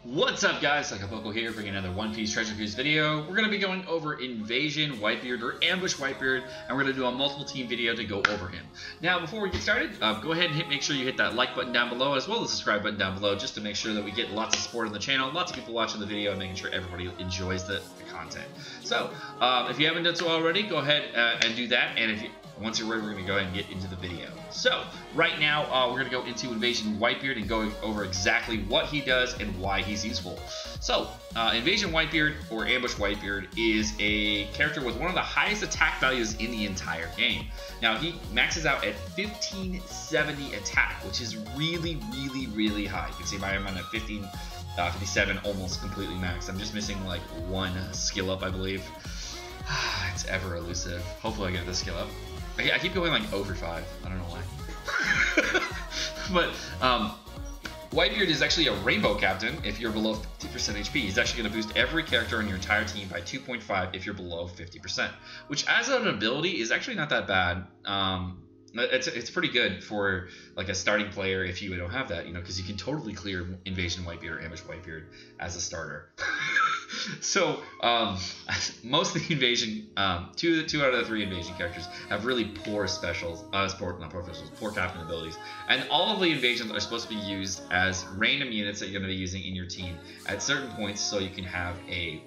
What's up, guys? Sekapoko here, bringing another One Piece Treasure Cruise video. We're going to be going over Invasion Whitebeard or Ambush Whitebeard, and we're going to do a multiple team video to go over him. Now, before we get started, go ahead and make sure you hit that like button down below, as well as the subscribe button down below, just to make sure that we get lots of support on the channel, lots of people watching the video, and making sure everybody enjoys the content. So, if you haven't done so already, go ahead and do that, and once you're ready, we're going to go ahead and get into the video. So, right now, we're going to go into Invasion Whitebeard and go over exactly what he does and why he's useful. So, Invasion Whitebeard, or Ambush Whitebeard, is a character with one of the highest attack values in the entire game. Now, he maxes out at 1570 attack, which is really, really, really high. You can see I'm on a 57, almost completely maxed. I'm just missing like one skill up, I believe. It's ever elusive. Hopefully I get this skill up. I keep going like over 5. I don't know why. But Whitebeard is actually a rainbow captain if you're below 50% HP. He's actually going to boost every character on your entire team by 2.5 if you're below 50%, which as an ability is actually not that bad. It's pretty good for like a starting player if you don't have that, you know, because you can totally clear Invasion Whitebeard or Ambush Whitebeard as a starter. So most of the Invasion, two out of the 3 Invasion characters have really poor specials, poor captain abilities, and all of the Invasions are supposed to be used as random units that you're going to be using in your team at certain points, so you can have a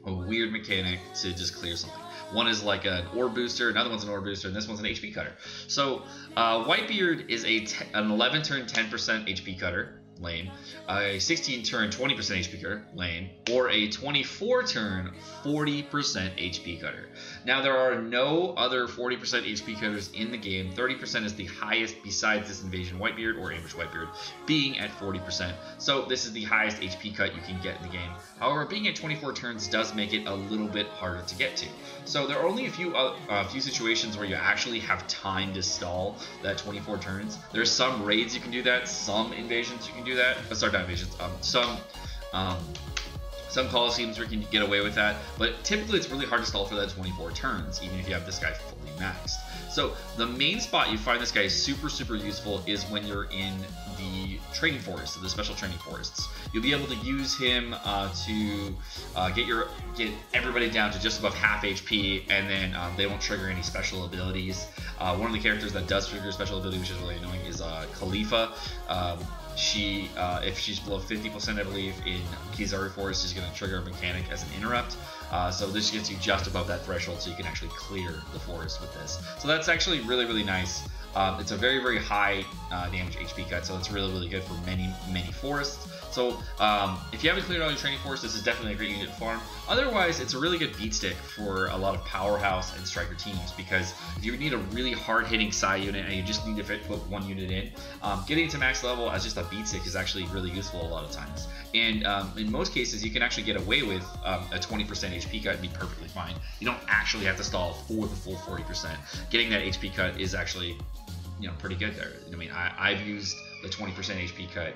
weird mechanic to just clear something. One is like an orb booster, another one's an orb booster, and this one's an HP cutter. So Whitebeard is an 11 turn 10% HP cutter, lame, a 16 turn 20% HP cutter, lame, or a 24 turn 40% HP cutter. Now there are no other 40% HP cutters in the game. 30% is the highest besides this Invasion Whitebeard or Ambush Whitebeard, being at 40%. So this is the highest HP cut you can get in the game. However, being at 24 turns does make it a little bit harder to get to. So there are only a few situations where you actually have time to stall that 24 turns. There's some raids you can do that, some invasions you can do that. Sorry, not invasions. Some coliseums where you can get away with that, but typically it's really hard to stall for that 24 turns, even if you have this guy fully maxed. So the main spot you find this guy super useful is when you're in the training forest, the special training forests. You'll be able to use him to get everybody down to just above half HP, and then they won't trigger any special abilities. One of the characters that does trigger a special ability, which is really annoying, is Khalifa. If she's below 50%, I believe, in Kizaru Forest, is going to trigger a mechanic as an interrupt. So this gets you just above that threshold, so you can actually clear the forest with this. So that's actually really nice. It's a very high damage HP cut, so it's really good for many forests. So if you haven't cleared all your training forests, this is definitely a great unit to farm. Otherwise, it's a really good beat stick for a lot of powerhouse and striker teams, because if you need a really hard-hitting Psy unit and you just need to put one unit in, getting to max level as just a beat stick is actually really useful a lot of times. And in most cases, you can actually get away with a 20% HP cut and be perfectly fine. You don't actually have to stall for the full 40%. Getting that HP cut is actually, you know, pretty good there. I mean, I've used the 20% HP cut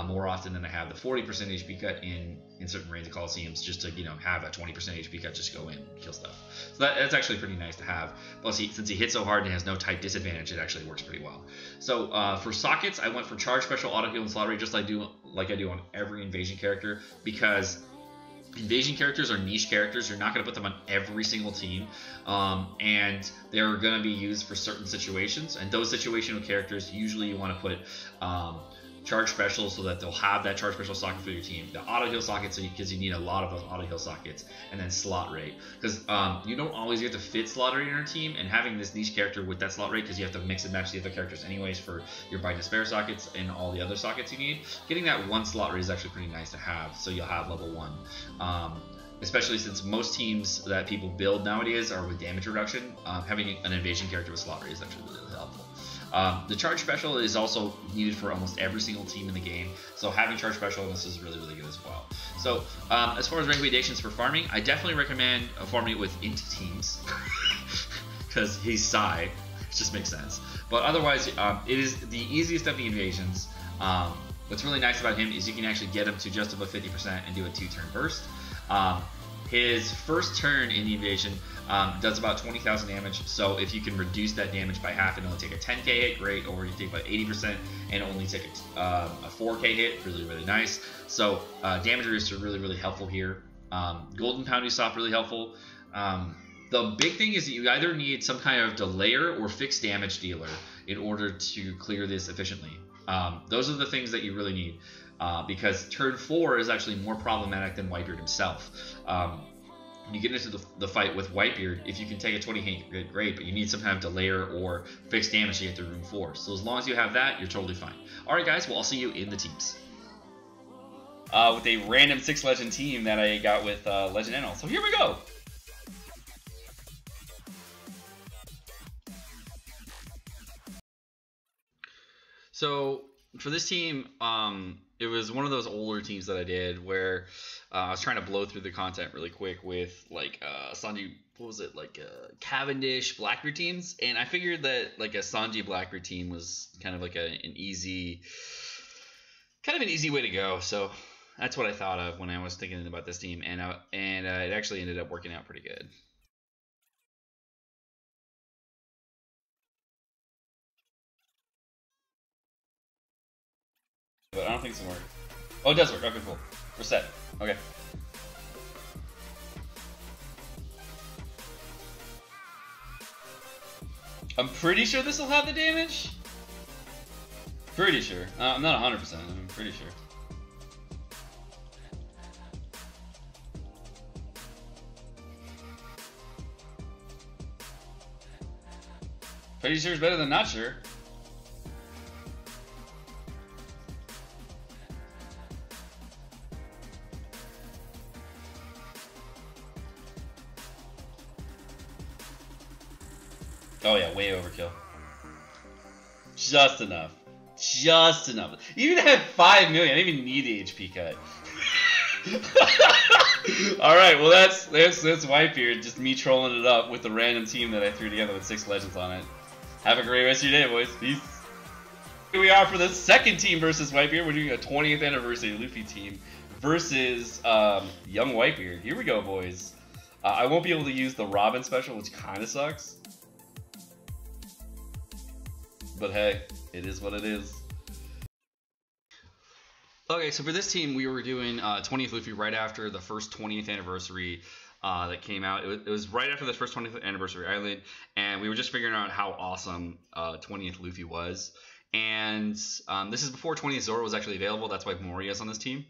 more often than I have the 40% HP cut in certain raids of Coliseums, just to, you know, have a 20% HP cut, just go in and kill stuff. So that's actually pretty nice to have. Plus, since he hits so hard and has no type disadvantage, it actually works pretty well. So for sockets, I went for charge special, auto heal, and slot rate, just like I do on every Invasion character, because Invasion characters are niche characters. You're not going to put them on every single team, and they're going to be used for certain situations. And those situational characters, usually you want to put charge special, so that they'll have that charge special socket for your team. The auto heal socket, because you need a lot of those auto heal sockets, and then slot rate, because you don't always get to fit slot rate in your team, and having this niche character with that slot rate, because you have to mix and match the other characters anyways for your Bind Despair sockets and all the other sockets you need. Getting that one slot rate is actually pretty nice to have, so you'll have level 1. Especially since most teams that people build nowadays are with damage reduction, having an Invasion character with slot rate is actually really helpful. The charge special is also needed for almost every single team in the game, so having charge special on this is really good as well. So as far as recommendations for farming, I definitely recommend farming it with int teams, because he's Psy, it just makes sense. But otherwise, it is the easiest of the Invasions. What's really nice about him is you can actually get him to just above 50% and do a 2-turn burst. his first turn in the invasion does about 20,000 damage. So if you can reduce that damage by half and only take a 10k hit, great. Or you take about 80% and only take a 4k hit, really nice. So damage reducers are really helpful here. Golden Pounding Stop really helpful. The big thing is that you either need some kind of delayer or fixed damage dealer in order to clear this efficiently. Those are the things that you really need. Because turn 4 is actually more problematic than Whitebeard himself. When you get into the fight with Whitebeard, if you can take a 20 hit, great, but you need some kind of delayer or fixed damage to get to room 4. So as long as you have that, you're totally fine. Alright guys, well I'll see you in the teams. With a random 6 legend team that I got with Legend Enel. So here we go! So for this team, it was one of those older teams that I did where I was trying to blow through the content really quick with like Sanji, what was it, like Cavendish, Blackbeard teams, and I figured that like a Sanji Blackbeard team was kind of like an easy way to go. So that's what I thought of when I was thinking about this team, and it actually ended up working out pretty good. But I don't think it's gonna work. Oh, it does work. Okay, cool. We're set. Okay. I'm pretty sure this will have the damage. Pretty sure. I'm not 100%. I'm pretty sure. Pretty sure is better than not sure. Oh yeah, way overkill. Just enough. Just enough. Even had 5 million. I didn't even need the HP cut. Alright, well that's Whitebeard, just me trolling it up with the random team that I threw together with 6 legends on it. Have a great rest of your day, boys. Peace. Here we are for the second team versus Whitebeard. We're doing a 20th anniversary Luffy team versus young Whitebeard. Here we go, boys. I won't be able to use the Robin special, which kind of sucks. But hey, it is what it is. Okay, so for this team, we were doing 20th Luffy right after the first 20th anniversary that came out. It was right after the first 20th anniversary island, and we were just figuring out how awesome 20th Luffy was. And this is before 20th Zoro was actually available. That's why Moria's on this team,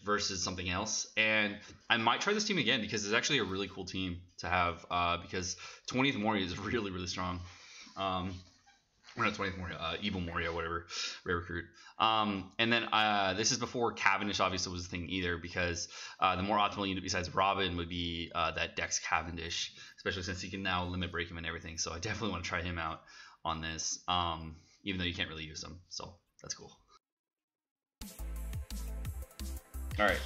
versus something else. And I might try this team again because it's actually a really cool team to have because 20th Moria is really strong. Or not 20th Moria, Evil Moria, whatever, Rare Recruit. And then this is before Cavendish obviously was a thing either, because the more optimal unit besides Robin would be that Dex Cavendish, especially since he can now limit break him and everything. So I definitely want to try him out on this, even though you can't really use him. So that's cool. All right.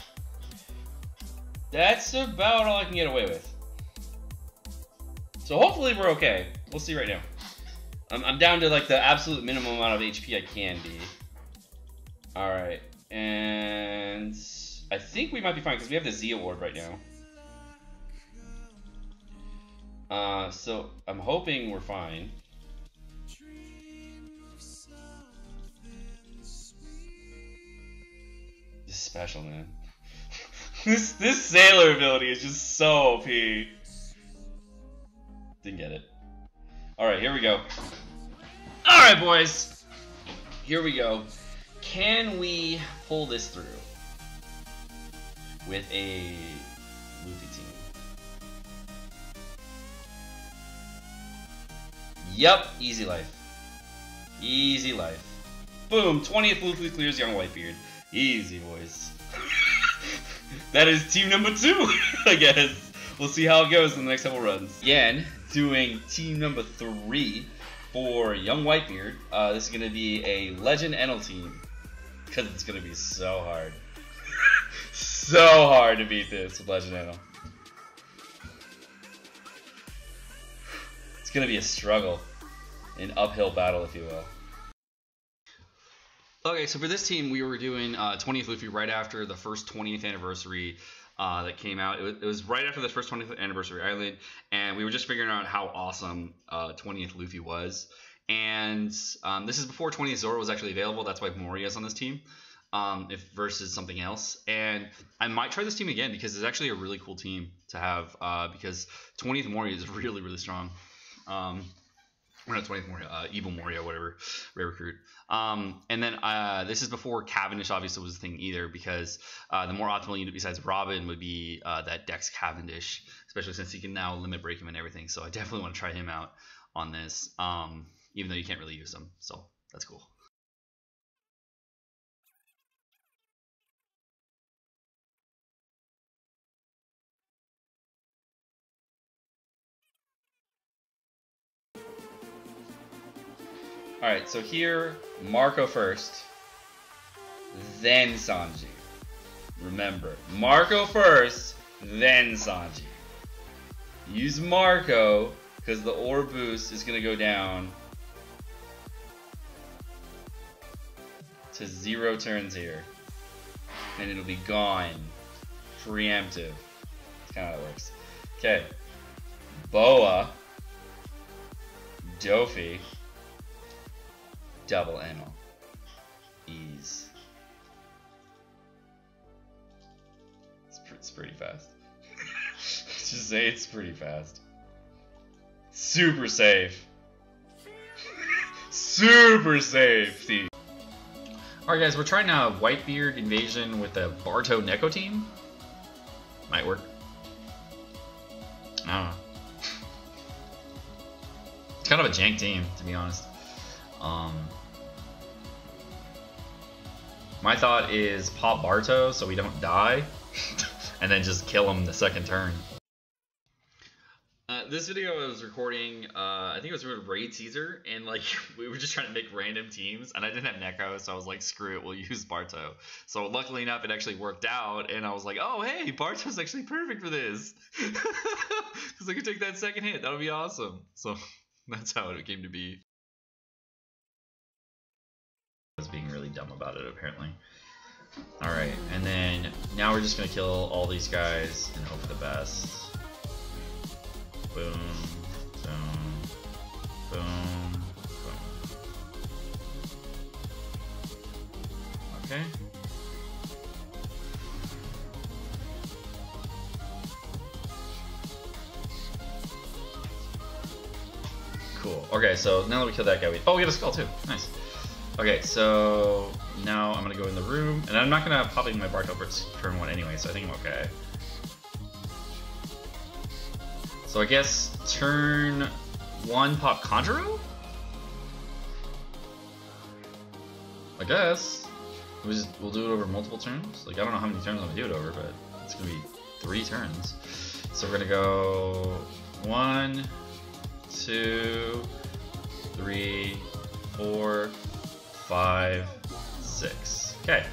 That's about all I can get away with. So hopefully we're okay. We'll see right now. I'm down to like the absolute minimum amount of HP I can be. Alright, and I think we might be fine because we have the Z award right now. So I'm hoping we're fine. This is special, man. this sailor ability is just so OP. Didn't get it. Alright, here we go. Alright, boys. Here we go. Can we pull this through with a Luffy team? Yep, easy life. Easy life. Boom, 20th Luffy clears young Whitebeard. Easy, boys. That is team number 2, I guess. We'll see how it goes in the next couple runs. Again, doing team number 3 for young Whitebeard. This is going to be a Legend Enel team, because it's going to be so hard. So hard to beat this with Legend Enel. It's going to be a struggle. An uphill battle, if you will. Okay, so for this team, we were doing 20th Luffy right after the first 20th anniversary that came out. It was right after the first 20th anniversary island, and we were just figuring out how awesome 20th Luffy was. And this is before 20th Zoro was actually available. That's why Moria's on this team, if versus something else. And I might try this team again because it's actually a really cool team to have, because 20th Moria is really, really strong. Or not 20th Moria, Evil Moria, whatever, Rare Recruit. And then this is before Cavendish obviously was a thing either, because the more optimal unit besides Robin would be that Dex Cavendish, especially since he can now limit break him and everything. So I definitely want to try him out on this, even though you can't really use him. So that's cool. Alright, so here, Marco first, then Sanji. Remember, Marco first, then Sanji. Use Marco, because the ore boost is going to go down to 0 turns here. And it'll be gone. Preemptive. That's kind of how it works. Okay. Boa. Dofi. Double Enel. Ease. It's pretty fast. Let's just say it's pretty fast. Super safe. Super safety. Alright guys, we're trying a Whitebeard invasion with a Barto Neko team. Might work. I don't know. It's kind of a jank team, to be honest. My thought is pop Barto so we don't die, and then just kill him the second turn. This video I was recording, I think it was Raid Caesar, and like we were just trying to make random teams, and I didn't have Neko, so I was like, screw it, we'll use Barto. So luckily enough, it actually worked out, and I was like, oh hey, Barto's actually perfect for this, because I could take that second hit. That would be awesome. So that's how it came to be. I was being really dumb about it apparently. Alright, and then now we're just gonna kill all these guys and hope for the best. Boom, boom, boom, boom. Okay. Cool. Okay, so now that we killed that guy, we get a skull too. Nice. Okay, so now I'm gonna go in the room, and I'm not gonna pop in my Barto for turn 1 anyway, so I think I'm okay. So I guess turn 1 pop Conjuro? I guess. We'll do it over multiple turns? Like, I don't know how many turns I'm gonna do it over, but it's gonna be 3 turns. So we're gonna go 1, 2, 3, 4, 5, 6. Okay.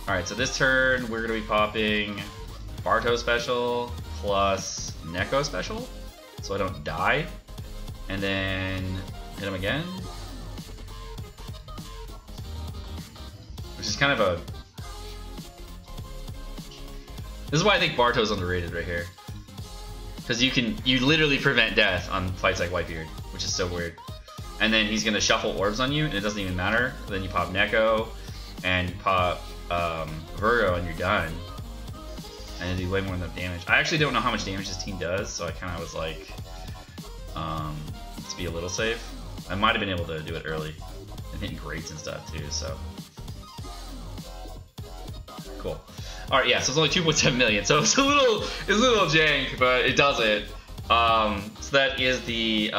Alright, so this turn we're going to be popping Barto special plus Neko special, so I don't die. And then hit him again. Which is kind of a... This is why I think Barto's underrated right here. Because you literally prevent death on fights like Whitebeard, which is so weird. And then he's gonna shuffle orbs on you, and it doesn't even matter. Then you pop Neko, and you pop Virgo, and you're done. And it'd do way more than enough damage. I actually don't know how much damage this team does, so I kind of was like, let's be a little safe. I might have been able to do it early, and hitting grates and stuff too. So cool. All right, yeah. So it's only 2.7 million, so it's a little jank, but it does it. So that is the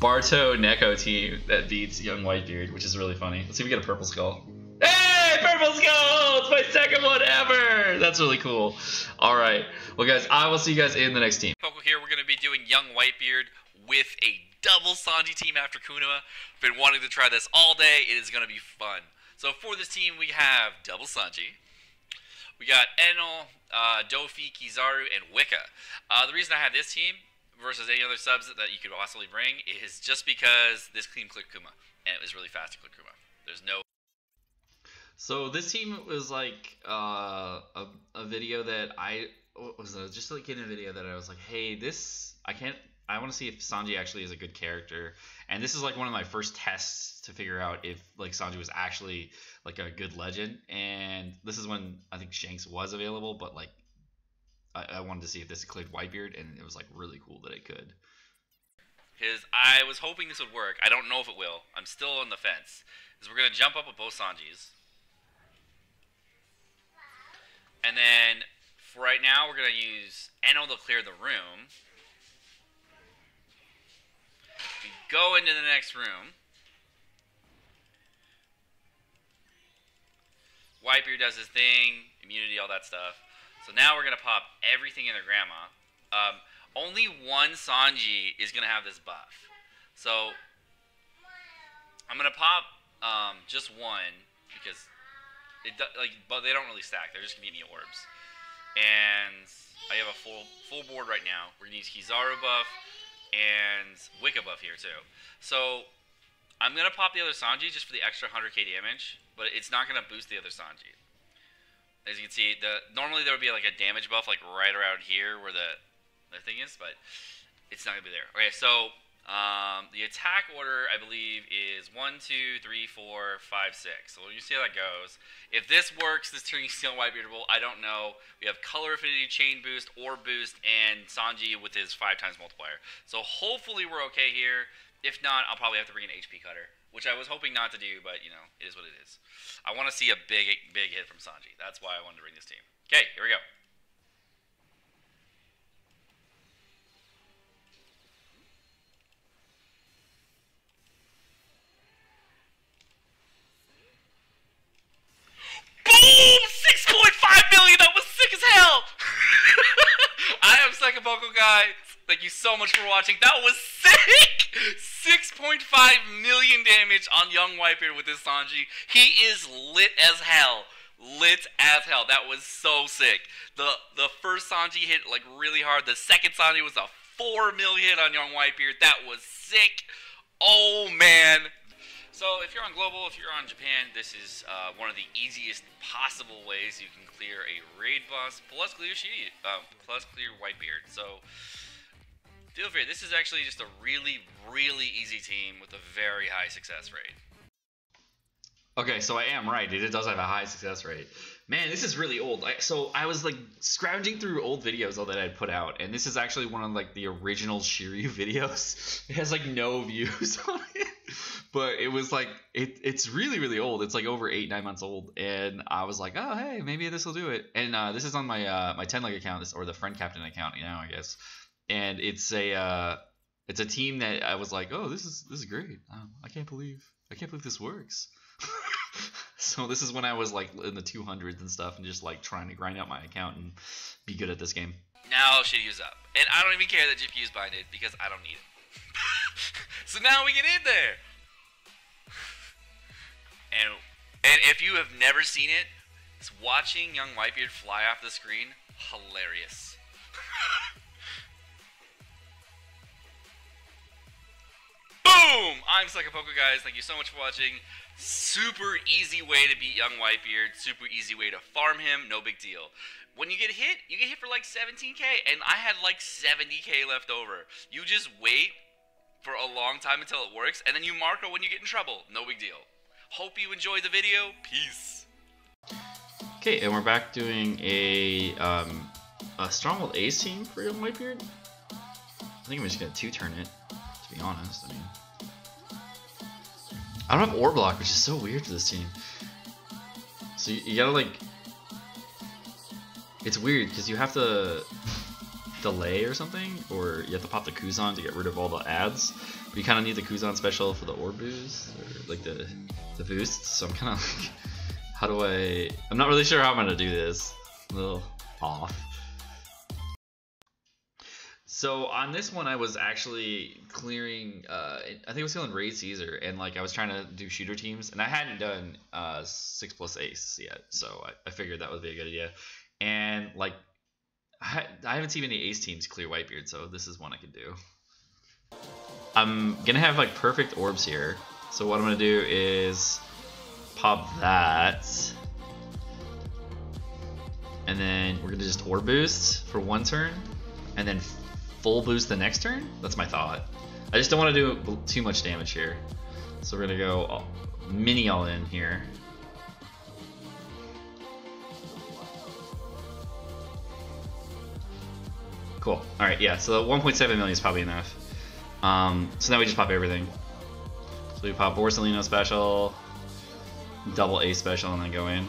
Barto Neko team that beats Young Whitebeard, which is really funny. Let's see if we get a purple skull. Hey, purple skull! It's my second one ever! That's really cool. Alright, well guys, I will see you guys in the next team. Sekapoko here, we're going to be doing Young Whitebeard with a double Sanji team after Kunima. Been wanting to try this all day. It is going to be fun. So for this team, we have double Sanji. We got Enel, Dofi, Kizaru, and Wicca. The reason I have this team versus any other subs that you could possibly bring is just because this team clicked Kuma, and it was really fast to click Kuma. There's no... So this team was like a video that I was just like in a video that I was like, hey, this I want to see if Sanji actually is a good character, and this is like one of my first tests to figure out if like Sanji was actually like a good legend, and this is when I think Shanks was available, but like I wanted to see if this cleared Whitebeard, and it was like really cool that it could. Because I was hoping this would work. I don't know if it will. I'm still on the fence. Because we're going to jump up with both Sanjis. And then, for right now, we're going to use Enel to clear the room. We go into the next room. Whitebeard does his thing, immunity, all that stuff. So now we're going to pop everything in their grandma. Only one Sanji is going to have this buff. So, I'm going to pop just one, because but they don't really stack. They're just going to give me orbs. And I have a full board right now. We're going to use Kizaru buff and Wicca buff here too. So, I'm going to pop the other Sanji just for the extra 100k damage, but it's not going to boost the other Sanji. As you can see, normally there would be like a damage buff like right around here where the thing is, but it's not going to be there. Okay, so the attack order, I believe, is 1, 2, 3, 4, 5, 6. So you see how that goes. If this works, this turning steel Whitebeard will, I don't know. We have color affinity, chain boost, orb boost, and Sanji with his 5 times multiplier. So hopefully we're okay here. If not, I'll probably have to bring an HP cutter, which I was hoping not to do, but you know, it is what it is. I want to see a big hit from Sanji. That's why I wanted to bring this team. Okay, here we go. Boom! 6.5 million! That was sick as hell! I am Sekapoko, guys. Thank you so much for watching. That was sick! 6.5 million damage on young Whitebeard with this Sanji. He is lit as hell. Lit as hell. That was so sick. The first Sanji hit like really hard. The second Sanji was a 4 million on young Whitebeard. That was sick. Oh, man. So if you're on Global, if you're on Japan, this is one of the easiest possible ways you can clear a raid boss plus clear Shiryu, plus clear Whitebeard. So feel free. This is actually just a really, really easy team with a very high success rate. Okay, so I am right. It does have a high success rate. Man, this is really old. So I was like scrounging through old videos that I'd put out, and this is actually one of like the original Shiryu videos. It has like no views on it, but it was like it's really, really old. It's like over 8-9 months old, and I was like, oh hey, maybe this will do it. And this is on my my 10 leg account, or the friend captain account, you know, I guess. And it's a team that I was like, oh, this is great. I can't believe this works. So this is when I was like in the 200s and stuff, and just like trying to grind out my account and be good at this game. Now Shiryu's up, and I don't even care that GPU's binded because I don't need it. So now we get in there, and if you have never seen it, it's watching young Whitebeard fly off the screen. Hilarious. Boom! I'm Sekapoko, guys. Thank you so much for watching. Super easy way to beat young Whitebeard. Super easy way to farm him. No big deal. When you get hit for like 17k, and I had like 70k left over. You just wait for a long time until it works, and then you mark when you get in trouble. No big deal. Hope you enjoyed the video. Peace. Okay, and we're back doing a Stronghold Ace team for young Whitebeard. I think I'm just gonna 2-turn it, to be honest. I mean, I don't have Orb Block, which is so weird for this team. So you gotta like, it's weird because you have to delay or something, or you have to pop the Kuzan to get rid of all the ads. But you kind of need the Kuzan special for the Orb boost, or like the boosts. So I'm kind of like, how do I'm not really sure how I'm gonna do this. A little off. So on this one, I was actually clearing, I think I was killing Raid Caesar, and like I was trying to do shooter teams, and I hadn't done 6+ Ace yet, so I figured that would be a good idea. And like, I haven't seen any Ace teams clear Whitebeard, so this is one I could do. I'm gonna have like perfect orbs here, so what I'm gonna do is pop that. And then we're gonna just orb boost for one turn, and then full boost the next turn? That's my thought. I just don't want to do too much damage here. So we're gonna go mini all in here. Cool. Alright, yeah, so 1.7 million is probably enough. So now we just pop everything. So we pop Borsalino special, double A special, and then go in.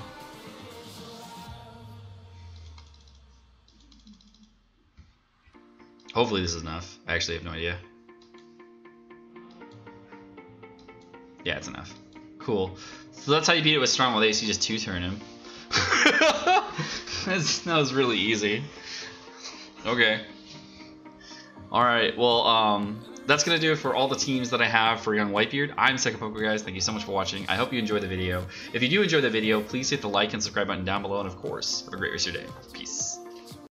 Hopefully this is enough. I actually have no idea. Yeah, it's enough. Cool. So that's how you beat it with Strong Will Ace. You just 2-turn him. That was really easy. Okay. Alright, well, that's going to do it for all the teams that I have for Young Whitebeard. I'm Sekapoko, guys. Thank you so much for watching. I hope you enjoyed the video. If you do enjoy the video, please hit the like and subscribe button down below. And, of course, have a great rest of your day. Peace.